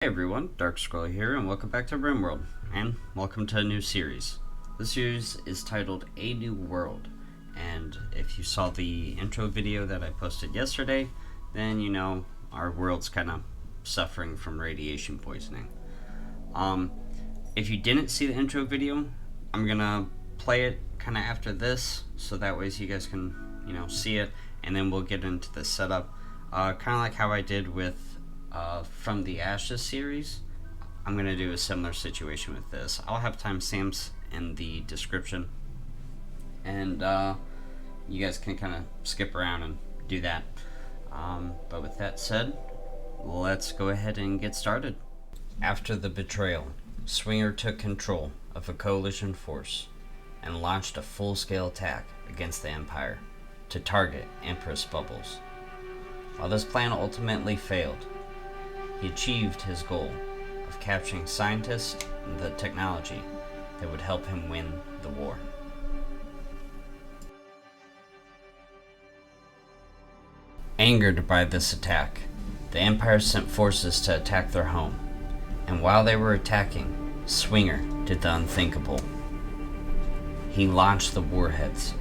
Hey everyone, Dark Scroll here, and welcome back to Rimworld, and welcome to a new series. This series is titled A New World, and if you saw the intro video that I posted yesterday, then you know our world's kind of suffering from radiation poisoning. If you didn't see the intro video, I'm gonna play it kind of after this, so that way so you guys can, see it, and then we'll get into the setup, kind of like how I did with From the Ashes series. I'm going to do a similar situation with this. I'll have timestamps in the description, and you guys can kind of skip around and do that. But with that said, let's go ahead and get started. After the betrayal, Swinger took control of a coalition force and launched a full-scale attack against the Empire to target Empress Bubbles. While this plan ultimately failed, he achieved his goal of capturing scientists and the technology that would help him win the war. Angered by this attack, the Empire sent forces to attack their home, and while they were attacking, Swinger did the unthinkable. He launched the warheads,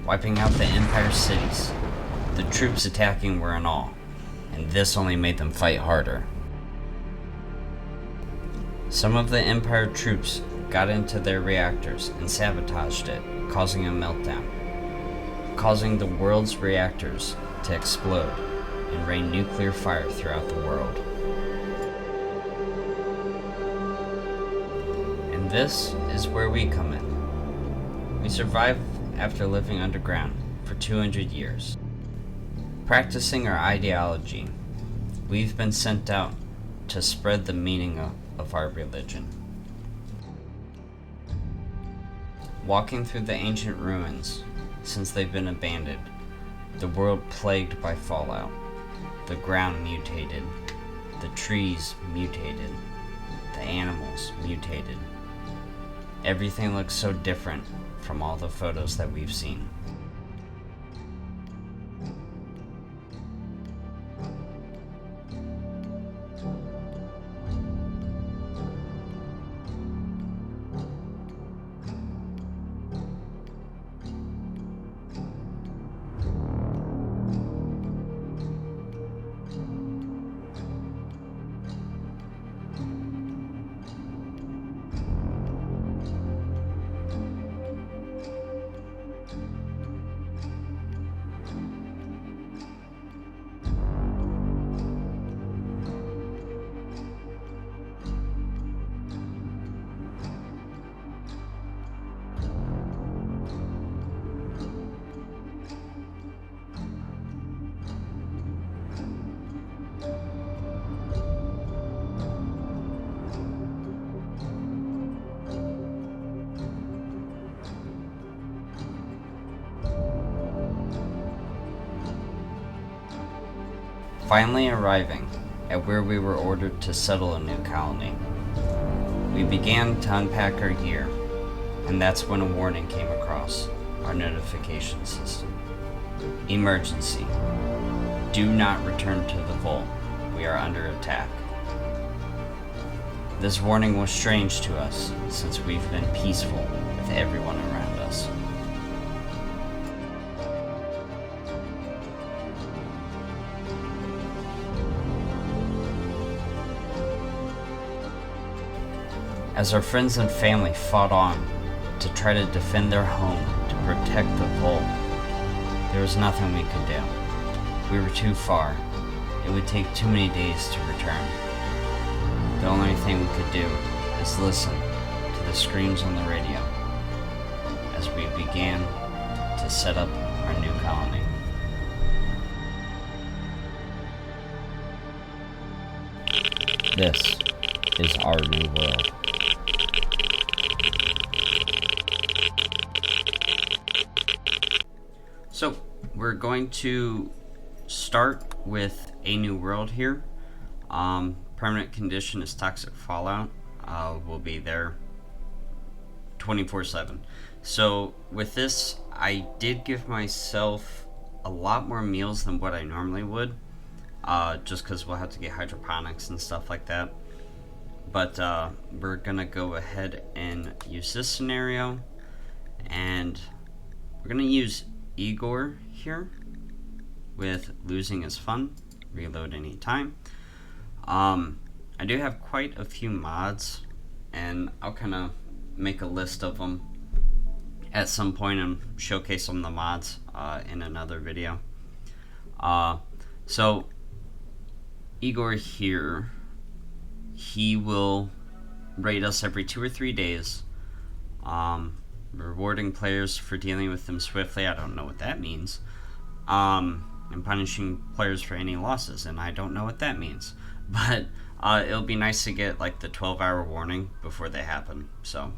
wiping out the Empire's cities. The troops attacking were in awe, and this only made them fight harder. Some of the Empire troops got into their reactors and sabotaged it, causing a meltdown, causing the world's reactors to explode and rain nuclear fire throughout the world. And this is where we come in. We survive after living underground for 200 years. Practicing our ideology, we've been sent out to spread the meaning of our religion. Walking through the ancient ruins, since they've been abandoned, the world plagued by fallout, the ground mutated, the trees mutated, the animals mutated. Everything looks so different from all the photos that we've seen. Finally arriving at where we were ordered to settle a new colony, we began to unpack our gear, and that's when a warning came across our notification system. Emergency. Do not return to the vault. We are under attack. This warning was strange to us since we've been peaceful with everyone around us. As our friends and family fought on to try to defend their home to protect the vault, there was nothing we could do. We were too far. It would take too many days to return. The only thing we could do is listen to the screams on the radio as we began to set up our new colony. This is our new world. So, we're going to start with A New World here. Permanent condition is toxic fallout. Will be there 24/7. So, with this, I did give myself a lot more meals than what I normally would, just because we'll have to get hydroponics and stuff like that. but we're gonna go ahead and use this scenario, and we're gonna use Igor here with losing is fun, reload anytime. I do have quite a few mods, and I'll kind of make a list of them at some point and showcase some of the mods in another video. So Igor here, he will raid us every 2 or 3 days, rewarding players for dealing with them swiftly. I don't know what that means. And punishing players for any losses, and I don't know what that means. But it'll be nice to get like the 12-hour warning before they happen. So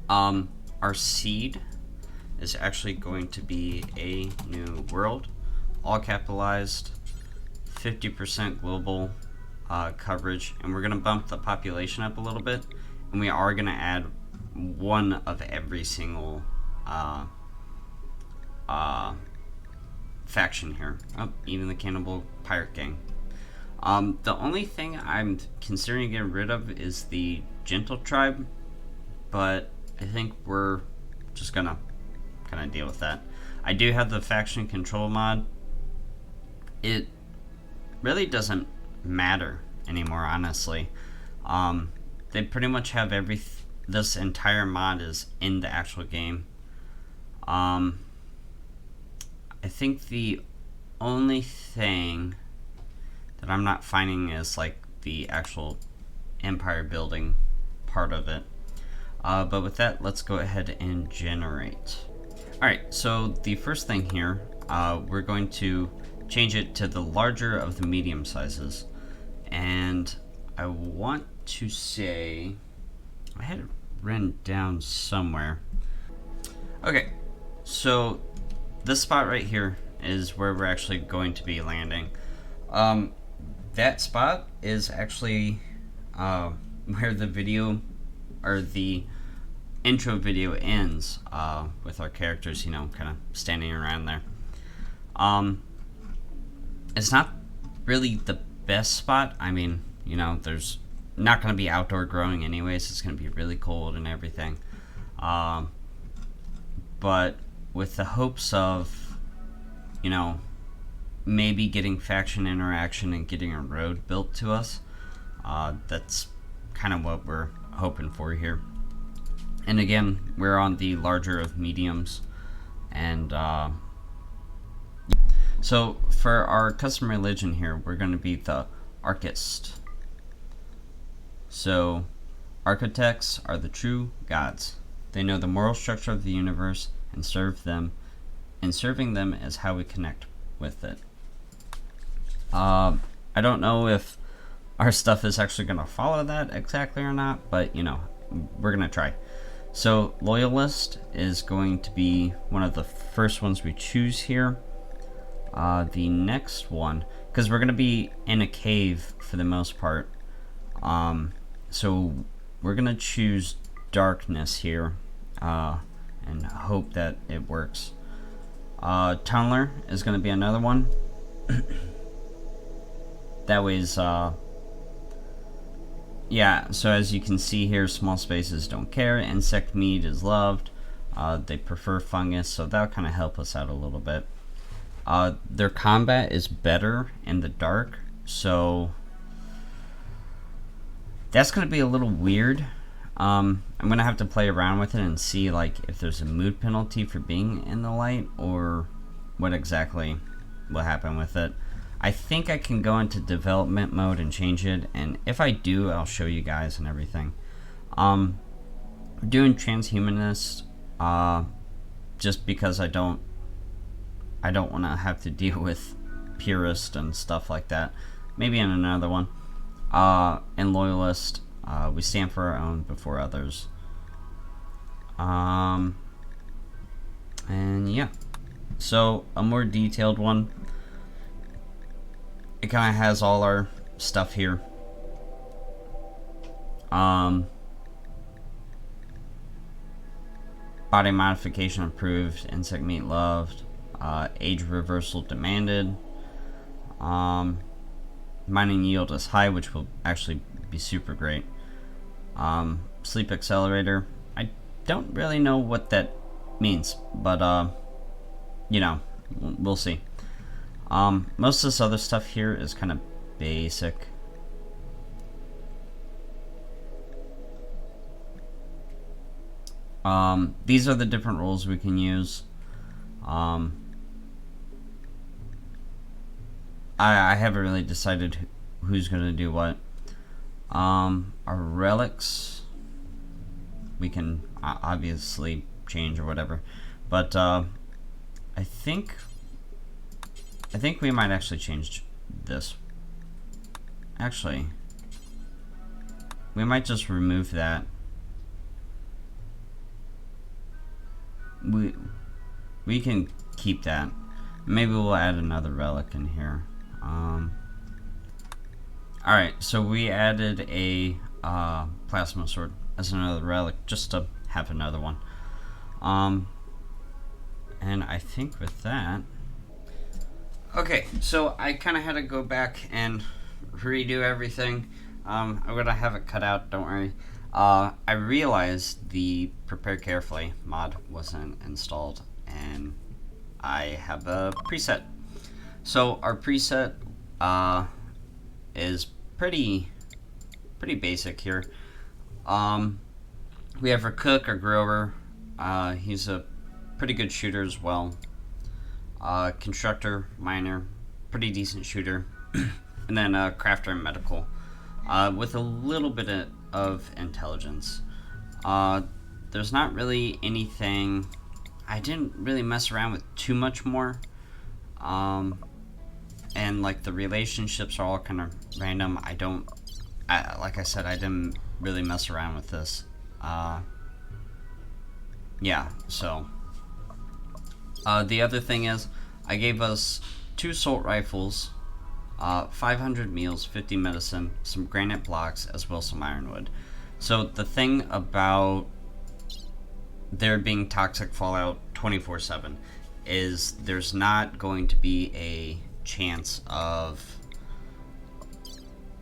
our seed is actually going to be a new world, all capitalized, 50% global coverage, and we're going to bump the population up a little bit, and we are going to add one of every single faction here. Oh, even the Cannibal Pirate Gang. The only thing I'm considering getting rid of is the Gentle Tribe, but I think we're just gonna kind of deal with that. I do have the faction control mod. It really doesn't matter anymore, honestly. They pretty much have this entire mod is in the actual game. I think the only thing that I'm not finding is like the actual empire building part of it. But with that, let's go ahead and generate. Alright, so the first thing here, we're going to change it to the larger of the medium sizes. And I want to say, I had it written down somewhere. Okay, so this spot right here is where we're actually going to be landing. That spot is actually where the video, or the intro video ends, with our characters, you know, kind of standing around there. It's not really the best spot. I mean, you know, there's not going to be outdoor growing anyways. It's going to be really cold and everything. But with the hopes of, you know, maybe getting faction interaction and getting a road built to us, that's kind of what we're hoping for here. And again, we're on the larger of mediums, and so for our custom religion here, we're going to be the archist. So architects are the true gods. They know the moral structure of the universe and serve them, and serving them is how we connect with it. I don't know if our stuff is actually going to follow that exactly or not, but you know, we're going to try. So loyalist is going to be one of the first ones we choose here. The next one, because we're going to be in a cave for the most part, so we're going to choose darkness here, and hope that it works. Tunneler is going to be another one. That way's yeah, so as you can see here, small spaces don't care. Insect meat is loved. They prefer fungus, so that'll kind of help us out a little bit. Their combat is better in the dark, so that's going to be a little weird. I'm going to have to play around with it and see like if there's a mood penalty for being in the light, or what exactly will happen with it. I think I can go into development mode and change it, and if I do, I'll show you guys and everything. I'm doing transhumanist just because I don't want to have to deal with purist and stuff like that. Maybe in another one. And loyalist, we stand for our own before others. And yeah, so a more detailed one. It kind of has all our stuff here. Body modification approved. Insect meat loved. Age reversal demanded. Mining yield is high, which will actually be super great. Sleep accelerator. I don't really know what that means, but you know, we'll see. Most of this other stuff here is kind of basic. These are the different roles we can use. I haven't really decided who's gonna do what. Our relics we can obviously change or whatever, but I think we might actually change this. Actually, we might just remove that. We can keep that. Maybe we'll add another relic in here. Alright, so we added a plasma sword as another relic, just to have another one. And I think with that... Okay, so I kind of had to go back and redo everything. I'm gonna have it cut out, don't worry. I realized the Prepare Carefully mod wasn't installed, and I have a preset. So our preset is pretty basic here. We have our cook, our grower. He's a pretty good shooter as well. Constructor, miner, pretty decent shooter, and then crafter and medical, with a little bit of intelligence. There's not really anything. I didn't really mess around with too much more. And like the relationships are all kind of random. Like I said, I didn't really mess around with this. Yeah, so. The other thing is, I gave us 2 assault rifles, 500 meals, 50 medicine, some granite blocks, as well as some ironwood. So the thing about there being toxic fallout 24/7 is there's not going to be a chance of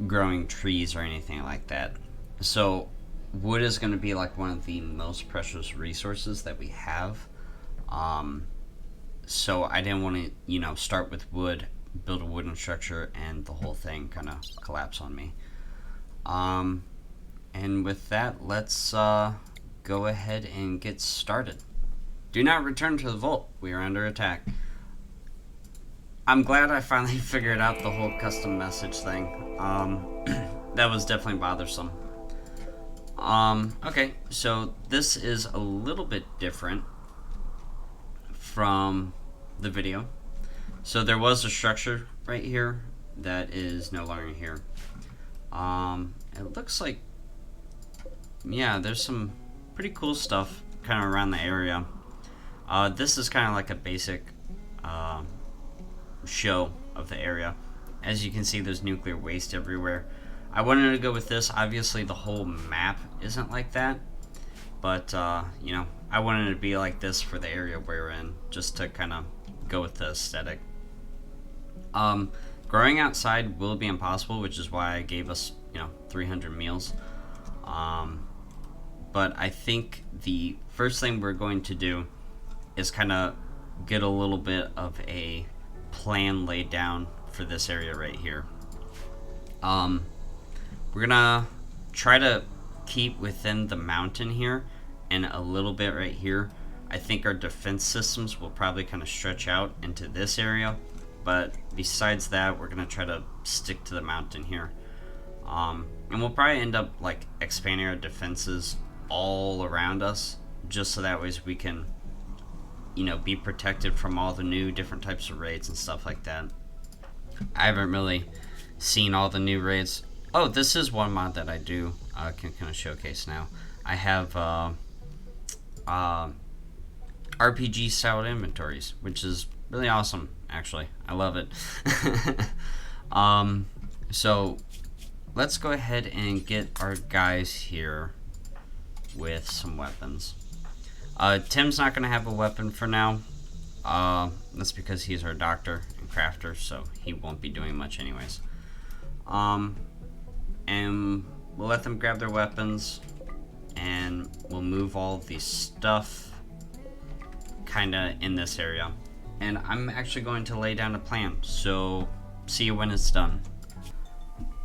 growing trees or anything like that. So wood is going to be like one of the most precious resources that we have. So I didn't want to, start with wood, build a wooden structure, and the whole thing kind of collapse on me. And with that, let's go ahead and get started. Do not return to the vault. We are under attack. I'm glad I finally figured out the whole custom message thing. That was definitely bothersome. Okay, so this is a little bit different from the video. So there was a structure right here that is no longer here. It looks like, yeah, there's some pretty cool stuff kind of around the area. This is kind of like a basic show of the area. As you can see, there's nuclear waste everywhere. I wanted to go with this. Obviously the whole map isn't like that, but I wanted it to be like this for the area we're in, just to kind of go with the aesthetic. Growing outside will be impossible, which is why I gave us 300 meals. But I think the first thing we're going to do is kind of get a little bit of a plan laid down for this area right here. We're gonna try to keep within the mountain here and a little bit right here. I think our defense systems will probably kind of stretch out into this area, but besides that, we're gonna try to stick to the mountain here. And we'll probably end up like expanding our defenses all around us, just so that way we can be protected from all the new different types of raids and stuff like that. I haven't really seen all the new raids. Oh, this is one mod that I do can kind of showcase now. I have RPG styled inventories, which is really awesome, actually. I love it. So let's go ahead and get our guys here with some weapons. Tim's not going to have a weapon for now. That's because he's our doctor and crafter, so he won't be doing much anyways. And we'll let them grab their weapons, and we'll move all of the stuff kind of in this area. And I'm actually going to lay down a plan, so see you when it's done.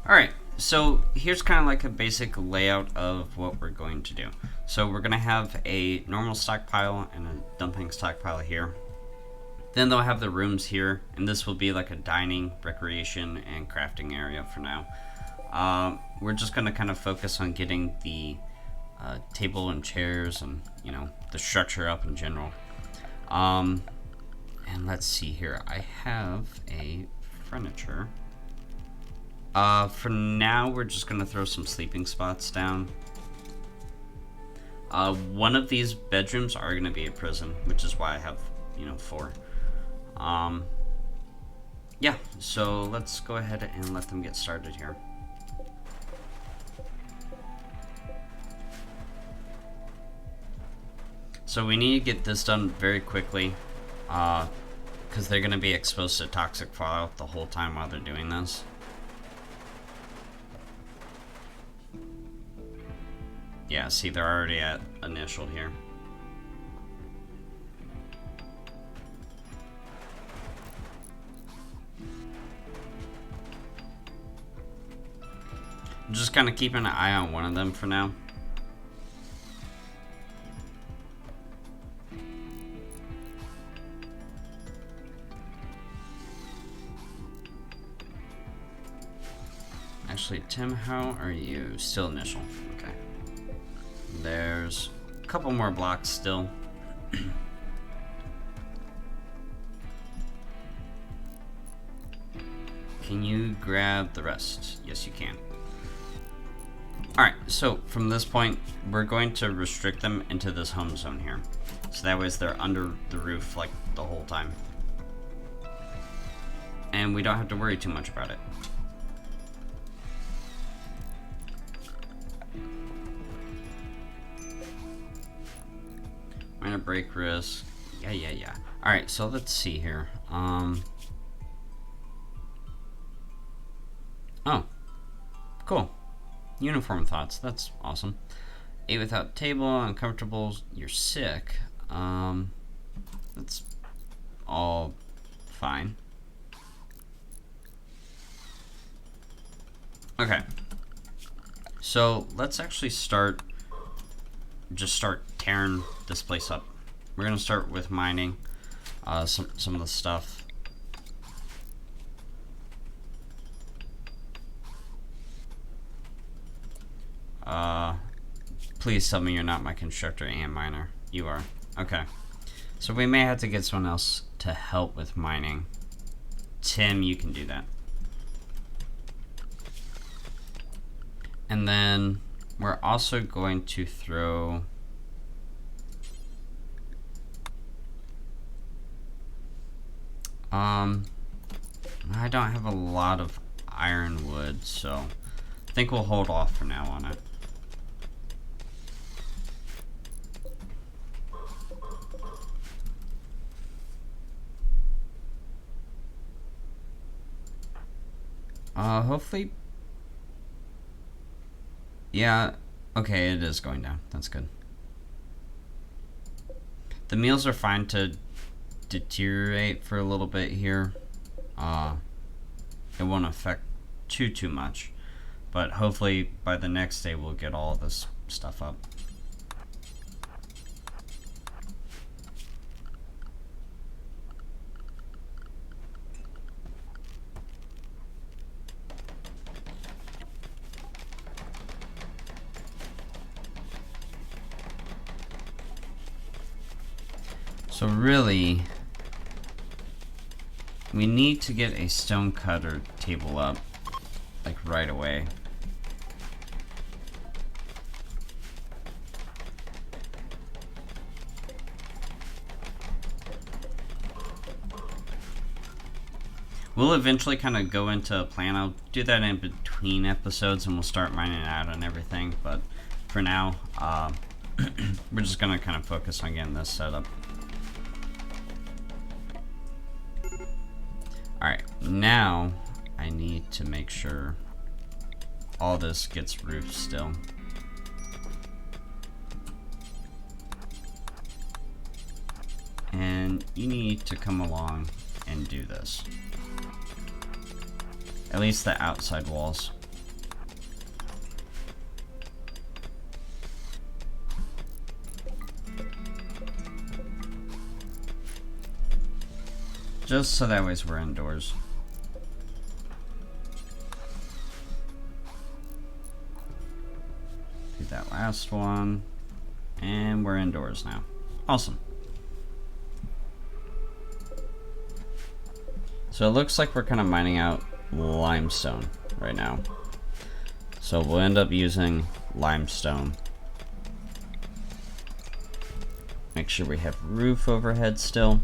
Alright, so here's kind of like a basic layout of what we're going to do. So we're going to have a normal stockpile and a dumping stockpile here. Then they'll have the rooms here, and this will be like a dining, recreation, and crafting area for now. We're just going to kind of focus on getting the table and chairs and, you know, the structure up in general. And let's see here. I have a furniture. For now, we're just going to throw some sleeping spots down. One of these bedrooms are going to be a prison, which is why I have, you know, 4. Yeah, so let's go ahead and let them get started here. So we need to get this done very quickly, because they're going to be exposed to toxic fallout the whole time while they're doing this. Yeah, see, they're already at initial here. I'm just kind of keeping an eye on one of them for now. Actually, Tim, how are you? Still initial. Okay. There's a couple more blocks still. Can you grab the rest? Yes, you can. Alright, so from this point, we're going to restrict them into this home zone here. So that way they're under the roof like the whole time. And we don't have to worry too much about it. Minor break risk. Yeah. Alright, so let's see here. Oh. Cool. Uniform thoughts. That's awesome. 8 without table, uncomfortable, you're sick. That's all fine. Okay. So let's actually start tearing this place up. We're gonna start with mining some of the stuff. Please tell me you're not my constructor and miner. You are. Okay. So we may have to get someone else to help with mining. Tim, you can do that. And then we're also going to throw I don't have a lot of ironwood, so I think we'll hold off for now on it. Hopefully. Yeah, okay, it is going down. That's good. The meals are fine to deteriorate for a little bit here. It won't affect too much, but hopefully by the next day we'll get all this stuff up. So really, we need to get a stone cutter table up, like right away. We'll eventually kind of go into a plan. I'll do that in between episodes and we'll start mining out and everything, but for now, we're just gonna kind of focus on getting this set up. Alright, now I need to make sure all this gets roofed still. And you need to come along and do this. At least the outside walls. Just so that way we're indoors. Do that last one. And we're indoors now. Awesome. So it looks like we're kind of mining out limestone right now. So we'll end up using limestone. Make sure we have roof overhead still.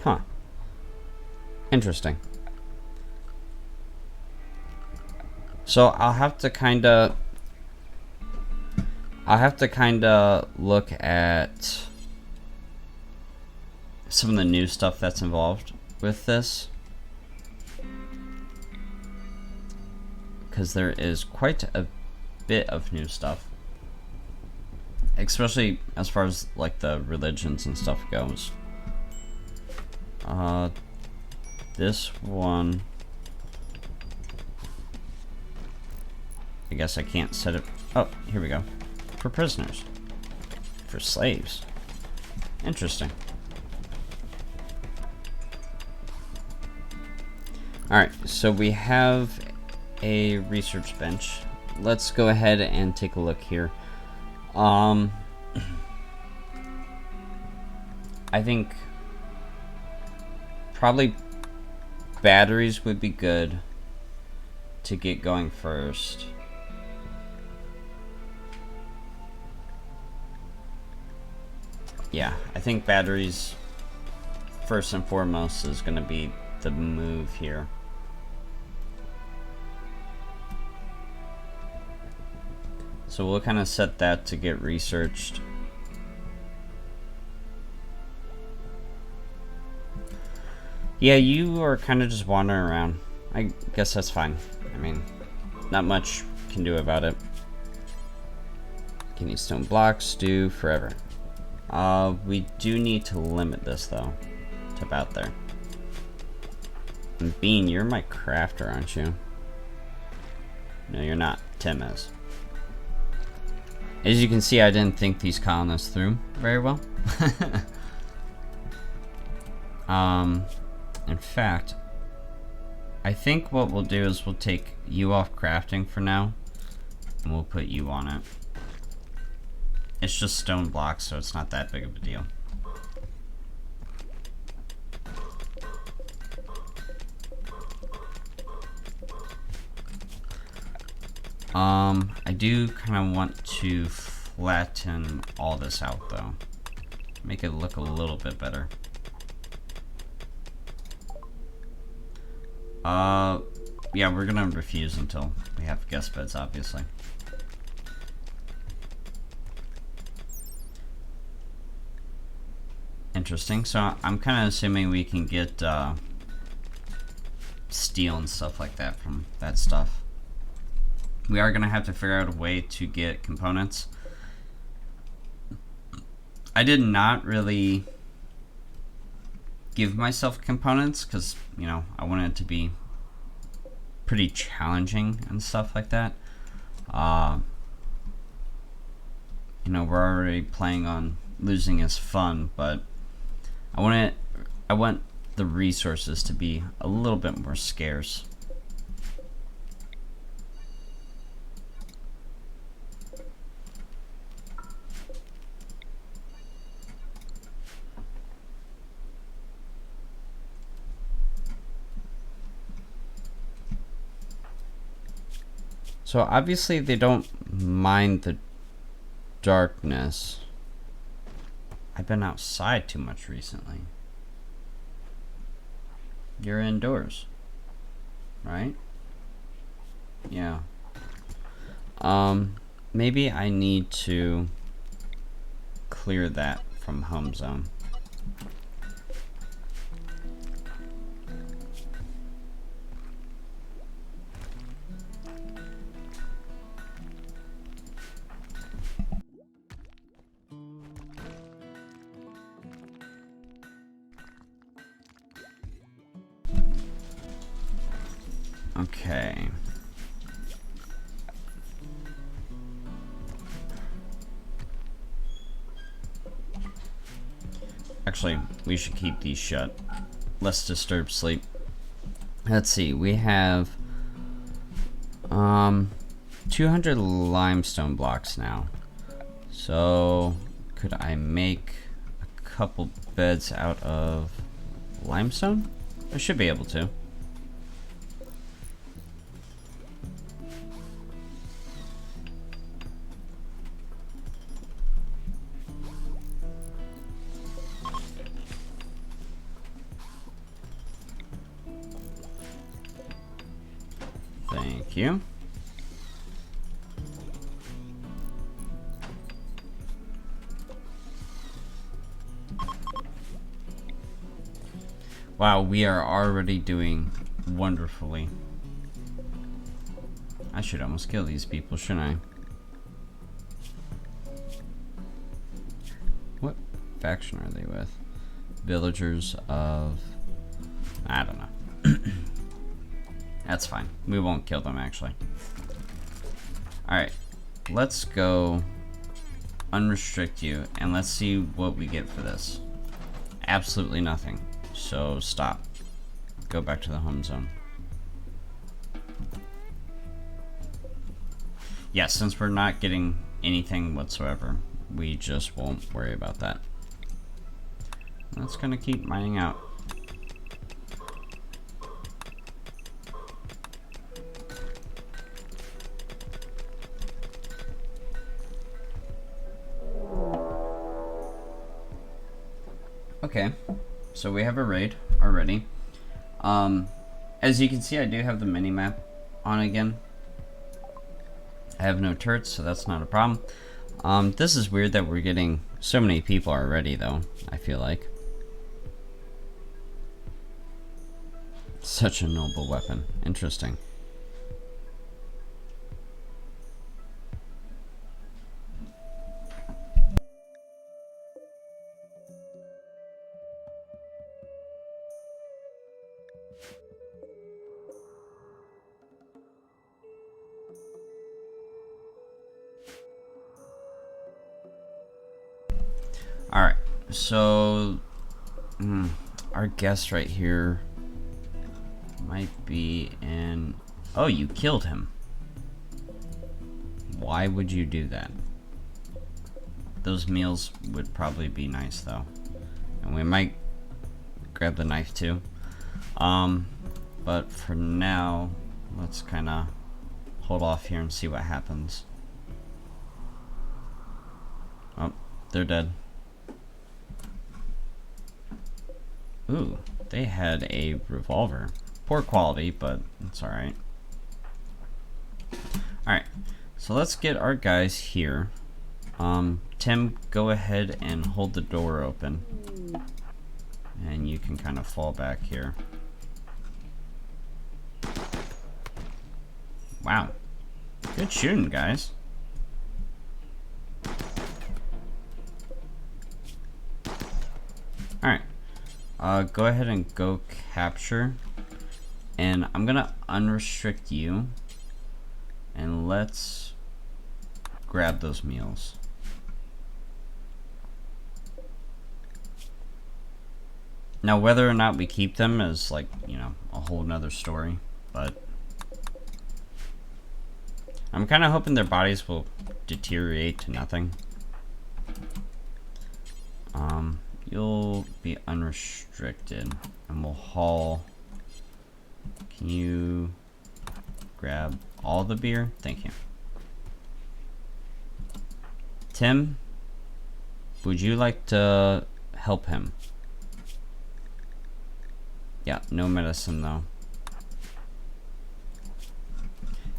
Huh. Interesting. So I'll have to kind of look at some of the new stuff that's involved with this, because there is quite a bit of new stuff, especially as far as like the religions and stuff goes. This one, I guess I can't set it. Oh, here we go. For prisoners. For slaves. Interesting. Alright, so we have a research bench. Let's go ahead and take a look here. I think probably batteries would be good to get going first. Yeah, I think batteries first and foremost is going to be the move here. So we'll kind of set that to get researched. Yeah, you are kind of just wandering around. I guess that's fine. I mean, not much can do about it. Kidney stone blocks do forever. We do need to limit this though to about there. And Bean, you're my crafter, aren't you? No, you're not. Tim is. As you can see, I didn't think these colonists through very well. In fact, I think what we'll do is we'll take you off crafting for now, and we'll put you on it. It's just stone blocks, so it's not that big of a deal. I do kind of want to flatten all this out though. Make it look a little bit better. Yeah, we're gonna refuse until we have guest beds, obviously. Interesting. So I'm kind of assuming we can get steel and stuff like that from that stuff. We are gonna have to figure out a way to get components. I did not really give myself components because, you know, I wanted it to be pretty challenging and stuff like that. You know, we're already playing on losing is fun, but I want the resources to be a little bit more scarce. So obviously they don't mind the darkness. I've been outside too much recently. You're indoors, right? Yeah. Maybe I need to clear that from home zone. Okay. Actually, we should keep these shut. Less disturb sleep. Let's see, we have 200 limestone blocks now. So could I make a couple beds out of limestone? I should be able to. Thank you. Wow, we are already doing wonderfully. I should almost kill these people, shouldn't I? What faction are they with? Villagers of... I don't know. That's fine. We won't kill them, actually. Alright. Let's go unrestrict you, and let's see what we get for this. Absolutely nothing. So stop. Go back to the home zone. Yeah, since we're not getting anything whatsoever, we just won't worry about that. Let's gonna keep mining out. Okay, so we have a raid already. As you can see, I do have the mini-map on again. I have no turrets, so that's not a problem. This is weird that we're getting so many people already, though, I feel like. Such a noble weapon. Interesting. Alright, so our guest right here might be in... Oh, you killed him. Why would you do that? Those meals would probably be nice, though. And we might grab the knife, too. But for now, let's kind of hold off here and see what happens. Oh, they're dead. Ooh, they had a revolver. Poor quality, but it's alright. Alright, so let's get our guys here. Tim, go ahead and hold the door open. And you can kind of fall back here. Wow. Good shooting, guys. Alright. Go ahead and go capture. And I'm gonna unrestrict you. And let's grab those meals. Now, whether or not we keep them is like, you know, a whole nother story. But I'm kind of hoping their bodies will deteriorate to nothing. You'll be unrestricted, and we'll haul. Can you grab all the beer? Thank you. Tim, would you like to help him? Yeah, no medicine though.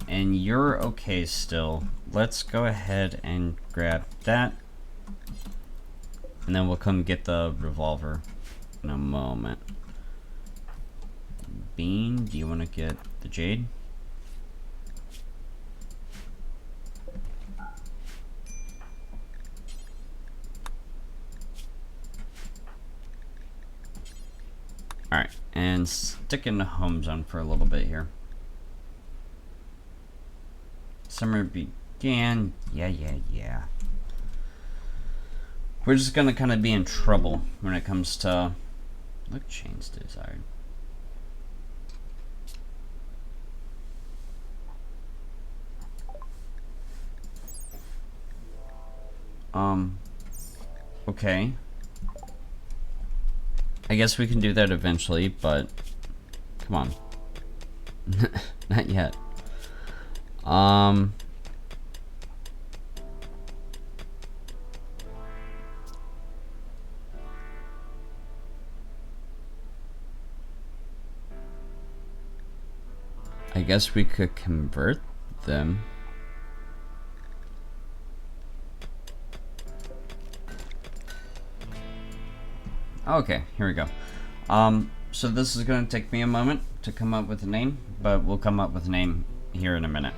And you're okay still. Let's go ahead and grab that. And then we'll come get the revolver in a moment. Bean, do you want to get the jade? Alright, and stick in the home zone for a little bit here. Summer began. Yeah. We're just gonna kind of be in trouble when it comes to look chains desired. Okay. I guess we can do that eventually, but come on. Not yet. I guess we could convert them. Okay, here we go. So this is going to take me a moment to come up with a name, but we'll come up with a name here in a minute.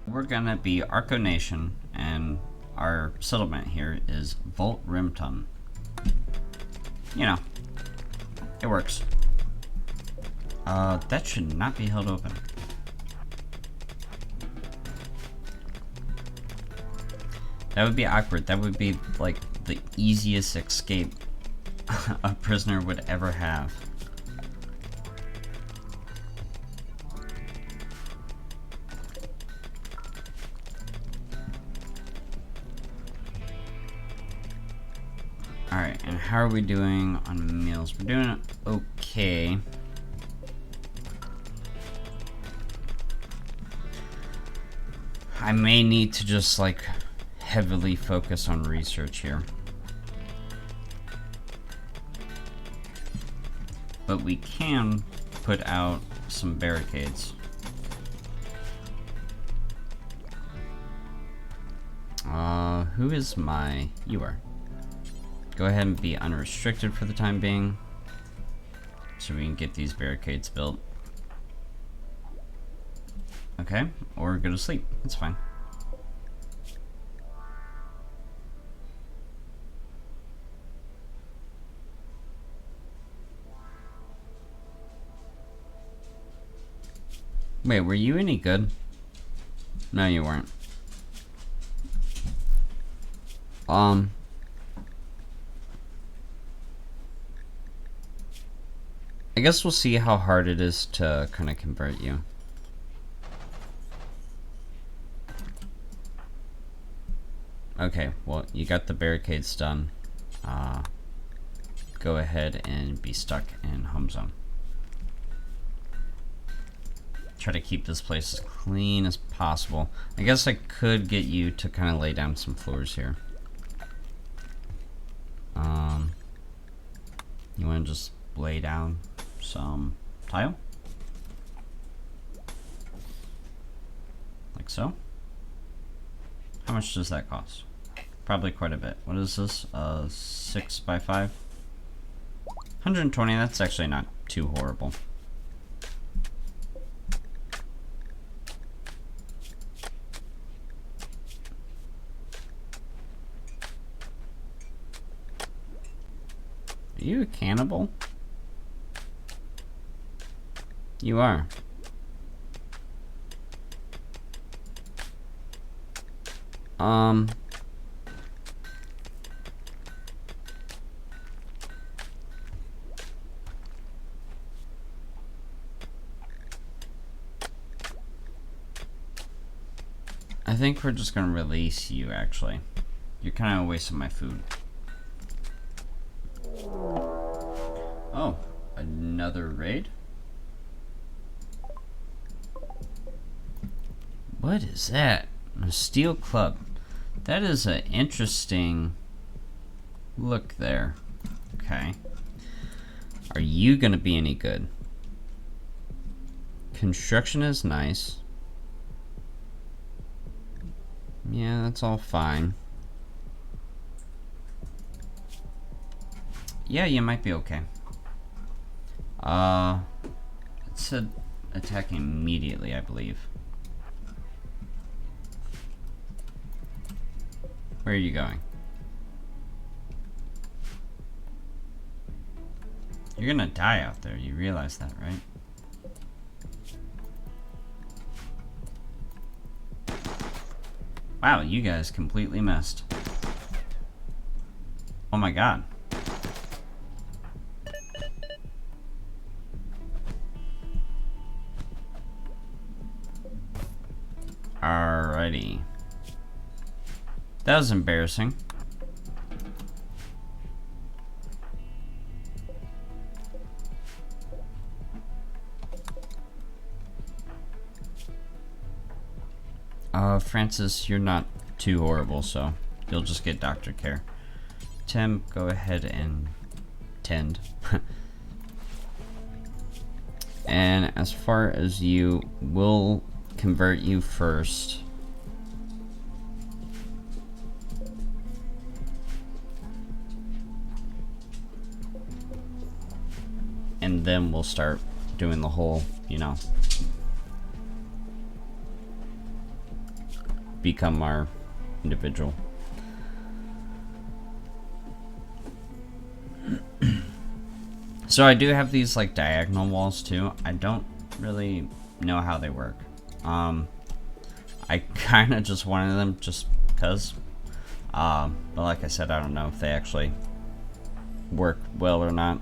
We're going to be Arco Nation, and our settlement here is Volt Rimton. You know, it works. That should not be held open. That would be awkward. That would be like the easiest escape a prisoner would ever have. Alright, and how are we doing on meals? We're doing okay. I may need to just like heavily focus on research here. But we can put out some barricades. Who is my... You are. Go ahead and be unrestricted for the time being, so we can get these barricades built. Okay, or go to sleep. That's fine. Wait, were you any good? No, you weren't. I guess we'll see how hard it is to kind of convert you. Okay, well, you got the barricades done. Go ahead and be stuck in home zone. Try to keep this place as clean as possible. I guess I could get you to kind of lay down some floors here. You want to just lay down some tile? Like so. How much does that cost? Probably quite a bit. What is this? 6 by 5? 120, that's actually not too horrible. Are you a cannibal? You are. I think we're just gonna release you, actually. You're kind of wasting my food. Oh, another raid? What is that? A steel club. That is an interesting look there. Okay. Are you gonna be any good? Construction is nice. Yeah, that's all fine. Yeah, you might be okay. It said attacking immediately, I believe. Where are you going? You're gonna die out there, you realize that, right? Wow, you guys completely missed. Oh my god. Alrighty. That was embarrassing. Francis, you're not too horrible, so you'll just get doctor care. Tim, go ahead and tend. And as far as you, we'll convert you first. And then we'll start doing the whole, you know, become our individual. So I do have these like diagonal walls too. I don't really know how they work. I kind of just wanted them just because. But like I said, I don't know if they actually work well or not.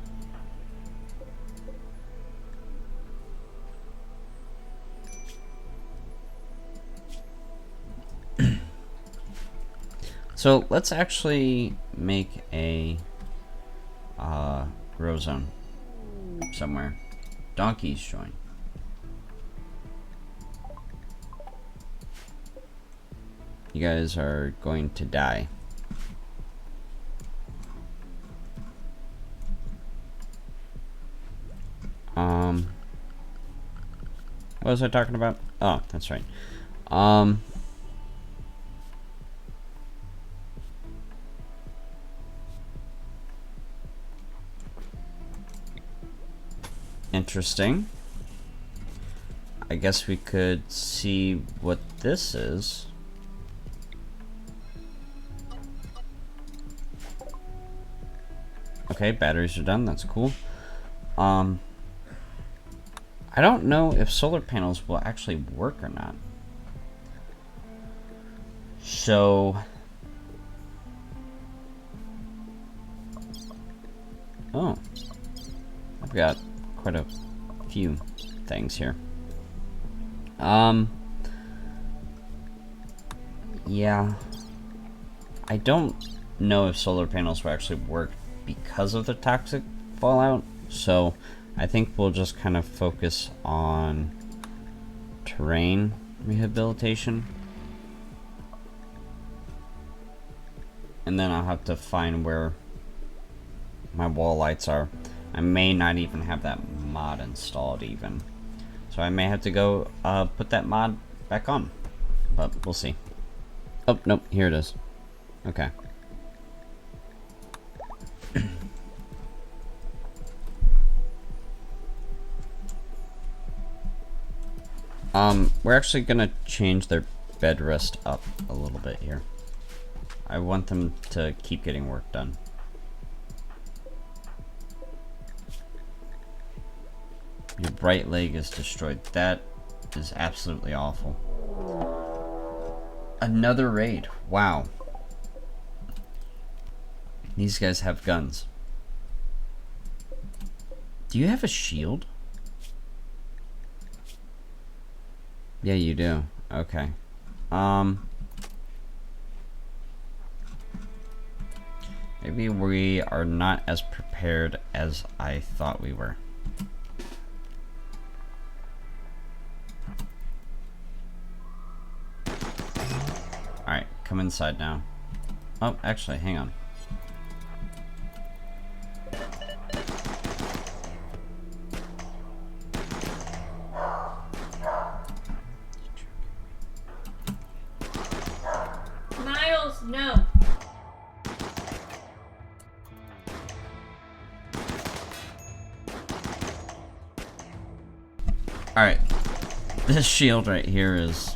So let's actually make a row zone somewhere. Donkeys join. You guys are going to die. What was I talking about? Oh, that's right. Interesting. I guess we could see what this is. Okay, batteries are done. That's cool. I don't know if solar panels will actually work or not. So... Oh. I've got quite a few things here. Yeah. I don't know if solar panels will actually work because of the toxic fallout, so I think we'll just kind of focus on terrain rehabilitation. And then I'll have to find where my wall lights are. I may not even have that mod installed even. So I may have to go put that mod back on. But we'll see. Oh, nope, here it is. Okay. We're actually gonna change their bed rest up a little bit here. I want them to keep getting work done. Your right leg is destroyed. That is absolutely awful. Another raid. Wow. These guys have guns. Do you have a shield? Yeah, you do. Okay. Maybe we are not as prepared as I thought we were. Alright, come inside now. Oh, actually, hang on. Miles, no. Alright. This shield right here is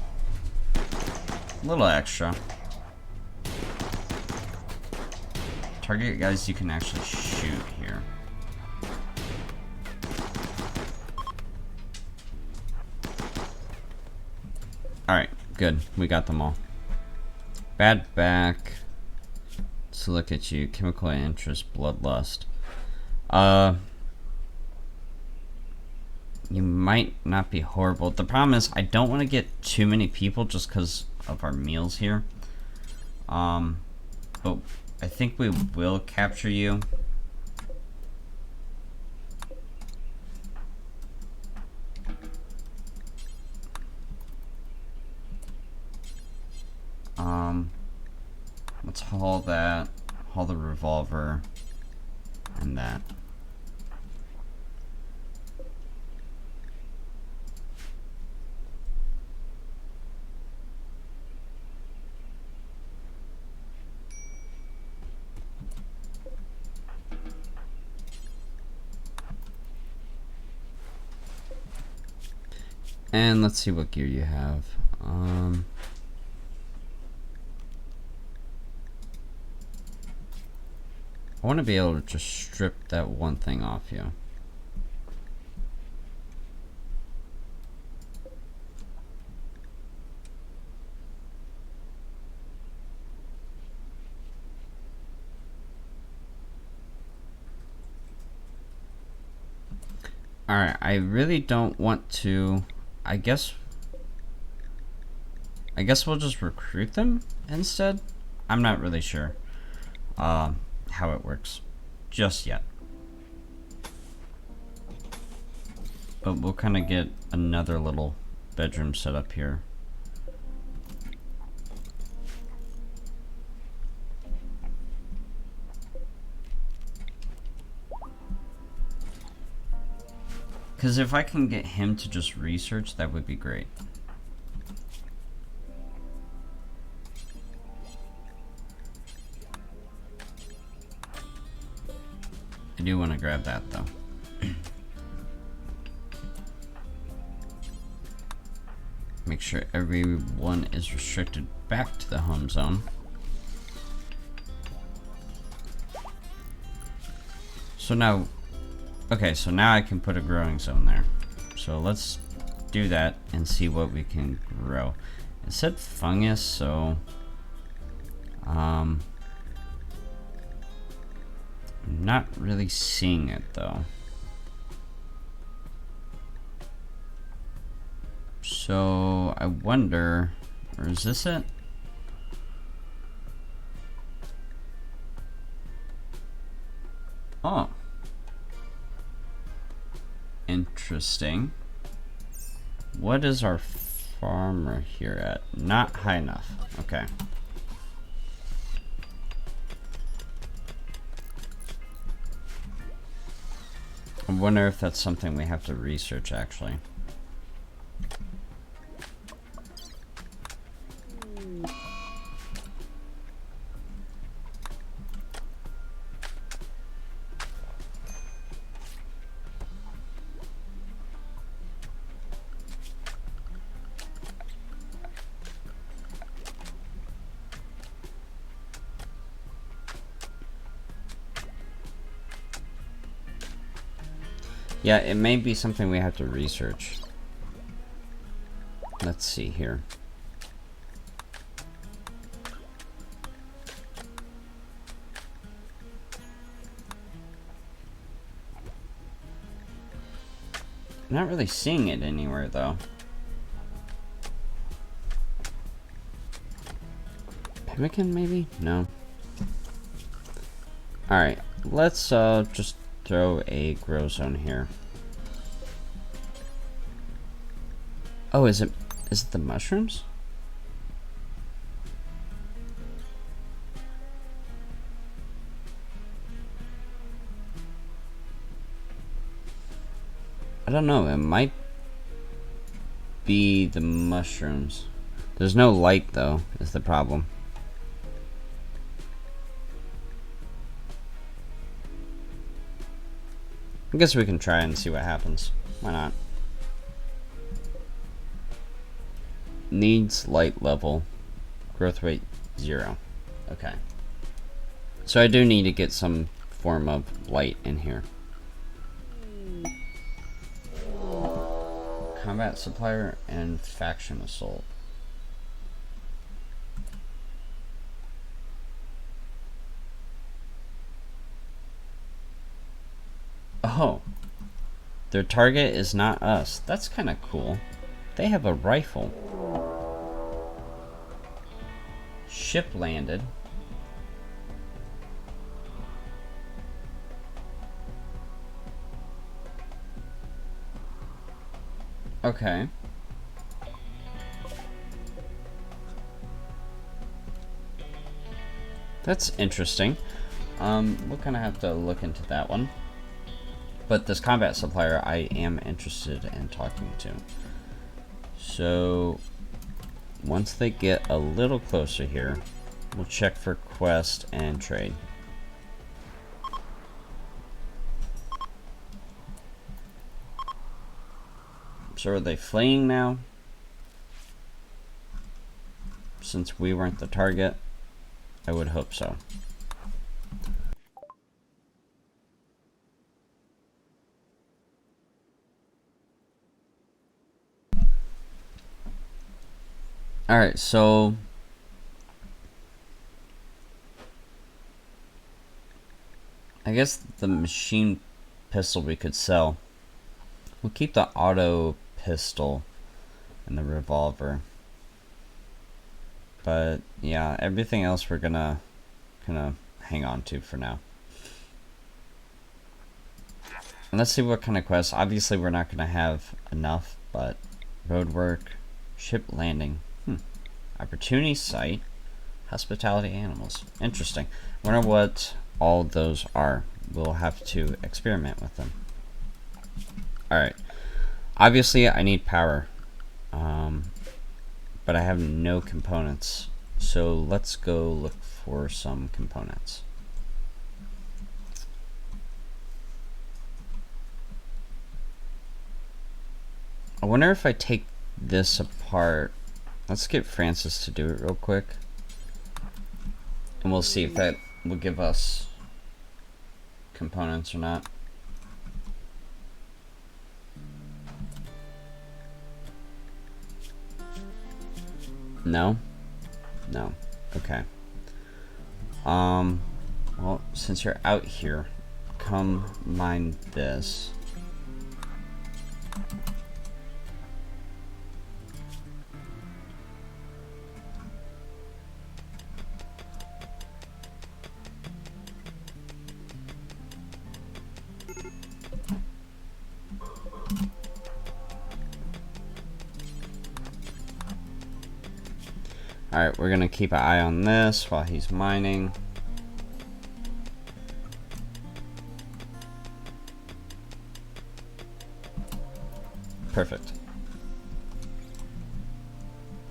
a little extra. Target guys you can actually shoot here. Alright, good. We got them all. Bad back. Let's look at you. Chemical interest, bloodlust. You might not be horrible. The problem is I don't want to get too many people just because of our meals here. But I think we will capture you. Let's haul that, haul the revolver, and that. And let's see what gear you have. I want to be able to just strip that one thing off you. Alright, I really don't want to... I guess we'll just recruit them instead. I'm not really sure how it works just yet. But we'll kind of get another little bedroom set up here. Because if I can get him to just research, that would be great. I do want to grab that though. Make sure everyone is restricted back to the home zone. So now, okay, so now I can put a growing zone there. So let's do that and see what we can grow. It said fungus, so I'm not really seeing it though. So I wonder, or is this it? Oh. Interesting. What is our farmer here at? Not high enough. Okay. I wonder if that's something we have to research actually. Yeah, it may be something we have to research. Let's see here. I'm not really seeing it anywhere though. Pemmican maybe? No. Alright, let's just throw a grow zone here. Oh, is it the mushrooms? I don't know, it might be the mushrooms. There's no light though, is the problem. I guess we can try and see what happens. Why not? Needs light level. Growth rate 0. Okay. So I do need to get some form of light in here. Combat supplier and faction assault. Their target is not us. That's kind of cool. They have a rifle. Ship landed. Okay. That's interesting. We'll kind of have to look into that one. But this combat supplier I am interested in talking to. So once they get a little closer here, we'll check for quest and trade. So are they fleeing now? Since we weren't the target? I would hope so. Alright, so I guess the machine pistol we could sell. We'll keep the auto pistol and the revolver. But yeah, everything else we're gonna kind of hang on to for now. And let's see what kind of quests. Obviously we're not gonna have enough, but road work, ship landing, opportunity site, hospitality animals. Interesting. Wonder what all those are. We'll have to experiment with them. Alright. Obviously I need power. But I have no components. So let's go look for some components. I wonder if I take this apart. Let's get Francis to do it real quick. And we'll see if that will give us components or not. No? No. Okay. Well, since you're out here, come mine this. Alright, we're gonna keep an eye on this while he's mining. Perfect.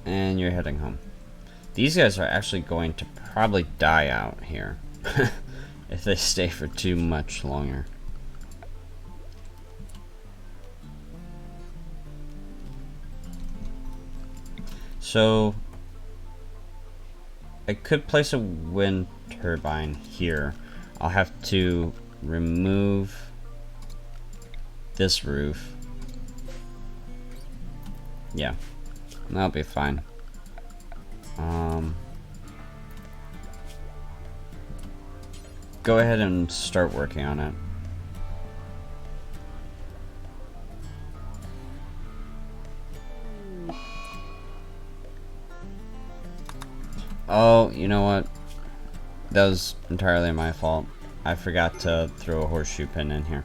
And you're heading home. These guys are actually going to probably die out here if they stay for too much longer. So I could place a wind turbine here. I'll have to remove this roof. Yeah, that'll be fine. Go ahead and start working on it. Oh, you know what? That was entirely my fault. I forgot to throw a horseshoe pin in here.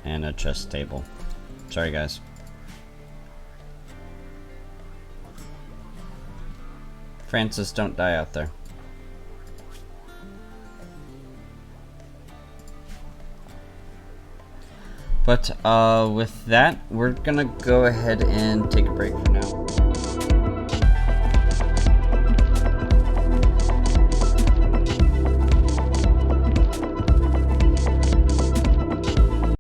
And a chest table. Sorry, guys. Francis, don't die out there. But with that, we're gonna go ahead and take a break for now.